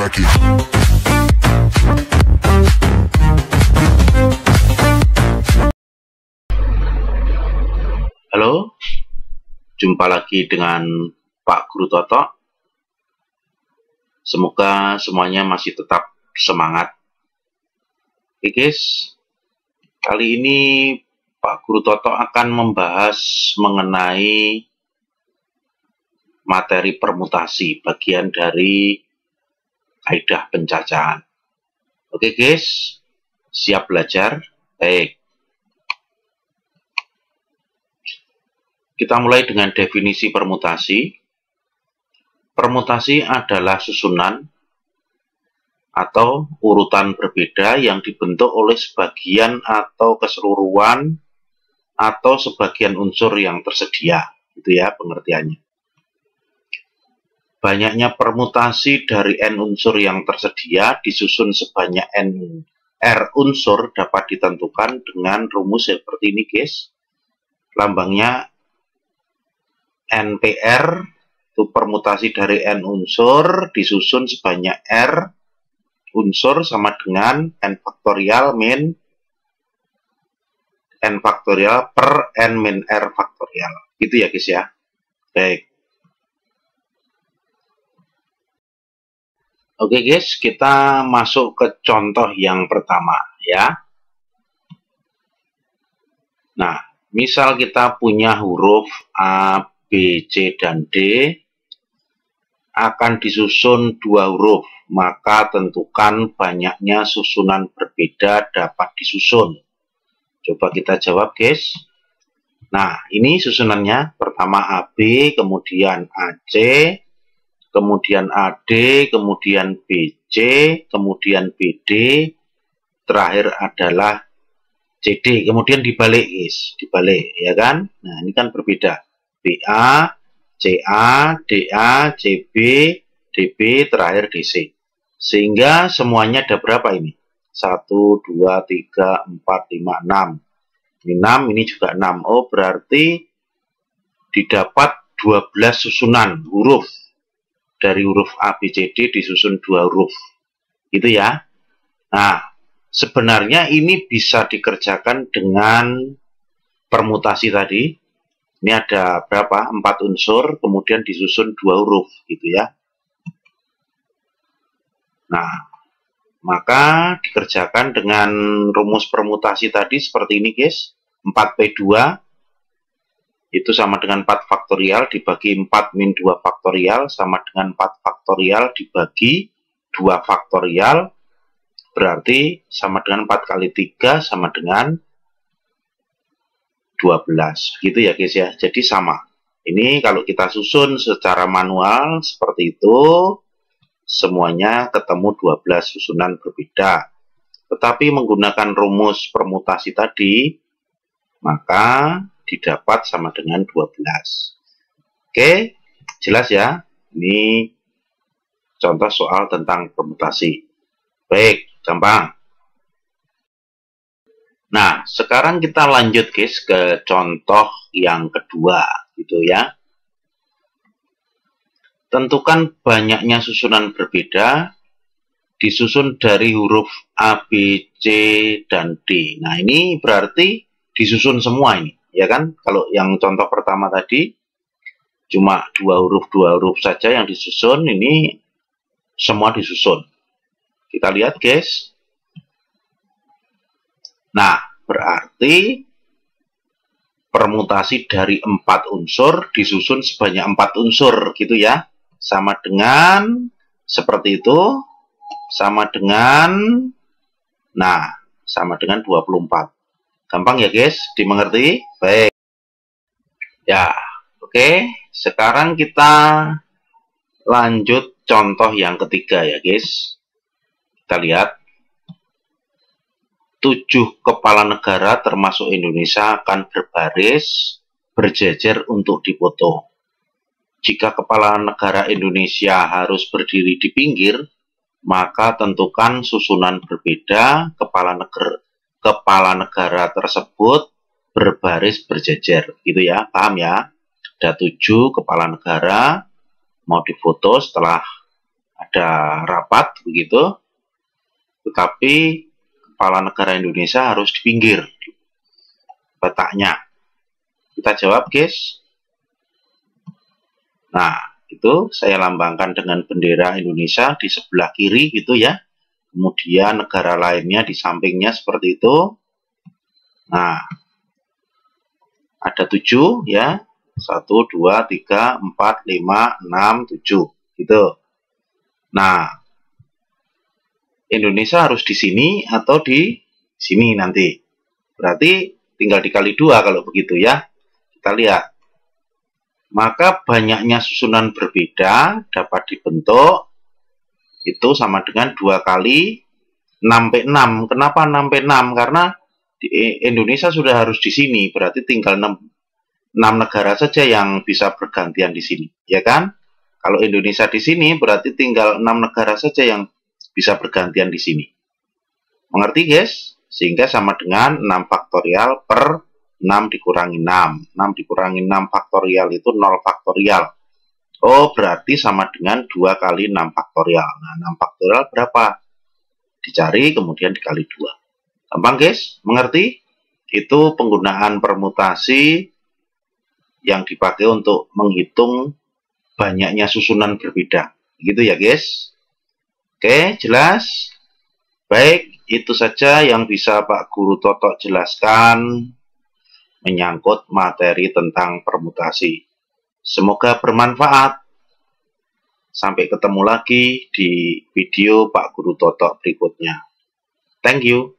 bracket. Halo, jumpa lagi dengan Pak Guru Toto. Semoga semuanya masih tetap semangat. Oke guys, kali ini Pak Guru Toto akan membahas mengenai materi permutasi, bagian dari kaidah pencacahan. Oke guys, siap belajar? Baik. Kita mulai dengan definisi permutasi. Permutasi adalah susunan atau urutan berbeda yang dibentuk oleh sebagian atau keseluruhan atau sebagian unsur yang tersedia. Itu ya pengertiannya. Banyaknya permutasi dari n unsur yang tersedia disusun sebanyak n r unsur dapat ditentukan dengan rumus seperti ini guys. Lambangnya NPR itu permutasi dari n unsur disusun sebanyak r unsur sama dengan n faktorial min n faktorial per n min r faktorial. Gitu ya guys ya. Baik. Oke guys, kita masuk ke contoh yang pertama ya. Nah, misal kita punya huruf A, B, C, dan D akan disusun dua huruf, maka tentukan banyaknya susunan berbeda dapat disusun. Coba kita jawab guys. Nah, ini susunannya pertama AB, kemudian AC, kemudian AD, kemudian BC, kemudian BD, terakhir adalah CD, kemudian dibalik guys, dibalik ya kan. Nah, ini kan berbeda. BA, CA, DA, CB, DB, terakhir DC. Sehingga semuanya ada berapa ini? 1, 2, 3, 4, 5, 6. Ini 6, ini juga 6. Oh, berarti didapat 12 susunan huruf. Dari huruf A, B, C, D disusun 2 huruf. Gitu ya. Nah, sebenarnya ini bisa dikerjakan dengan permutasi tadi. Ini ada berapa? 4 unsur, kemudian disusun 2 huruf, gitu ya. Nah, maka dikerjakan dengan rumus permutasi tadi seperti ini, guys. 4P2 itu sama dengan 4 faktorial dibagi 4 min 2 faktorial sama dengan 4 faktorial dibagi 2 faktorial. Berarti sama dengan 4 kali 3 sama dengan 12 gitu ya guys ya. Jadi sama. Ini kalau kita susun secara manual seperti itu, semuanya ketemu 12 susunan berbeda. Tetapi menggunakan rumus permutasi tadi, maka didapat sama dengan 12. Oke, jelas ya. Ini contoh soal tentang permutasi. Baik, gampang. Nah, sekarang kita lanjut guys ke contoh yang kedua, gitu ya. Tentukan banyaknya susunan berbeda, disusun dari huruf A, B, C, dan D. Nah, ini berarti disusun semua ini, ya kan? Kalau yang contoh pertama tadi, cuma dua huruf saja yang disusun, ini semua disusun. Kita lihat guys. Nah, berarti permutasi dari 4 unsur disusun sebanyak 4 unsur, gitu ya. Sama dengan, seperti itu, sama dengan, nah, sama dengan 24. Gampang ya guys, dimengerti? Baik. Ya, oke. Sekarang kita lanjut contoh yang ketiga ya guys. Kita lihat. 7 kepala negara termasuk Indonesia akan berbaris berjejer untuk dipoto. Jika kepala negara Indonesia harus berdiri di pinggir, maka tentukan susunan berbeda kepala negara tersebut berbaris berjejer. Gitu ya, paham ya? Ada 7 kepala negara mau difoto setelah ada rapat begitu, tetapi kepala negara Indonesia harus di pinggir letaknya. Kita jawab, guys. Nah, itu saya lambangkan dengan bendera Indonesia di sebelah kiri gitu ya. Kemudian negara lainnya di sampingnya seperti itu. Nah, ada 7 ya. 1, 2, 3, 4, 5, 6, 7 gitu. Nah, Indonesia harus di sini atau di sini nanti. Berarti tinggal dikali 2 kalau begitu ya. Kita lihat. Maka banyaknya susunan berbeda dapat dibentuk itu sama dengan 2 kali 6/6. Kenapa 6/6? Karena di Indonesia sudah harus di sini. Berarti tinggal 6 negara saja yang bisa bergantian di sini, ya kan? Kalau Indonesia di sini berarti tinggal 6 negara saja yang bisa bergantian di sini. Mengerti, guys? Sehingga sama dengan 6 faktorial per 6 dikurangi 6. 6 dikurangi 6 faktorial itu 0 faktorial. Oh, berarti sama dengan 2 kali 6 faktorial. Nah, 6 faktorial berapa? Dicari, kemudian dikali 2. Gampang, guys? Mengerti? Itu penggunaan permutasi yang dipakai untuk menghitung banyaknya susunan berbeda. Gitu ya, guys. Oke, jelas? Baik, itu saja yang bisa Pak Guru Toto jelaskan menyangkut materi tentang permutasi. Semoga bermanfaat. Sampai ketemu lagi di video Pak Guru Toto berikutnya. Thank you.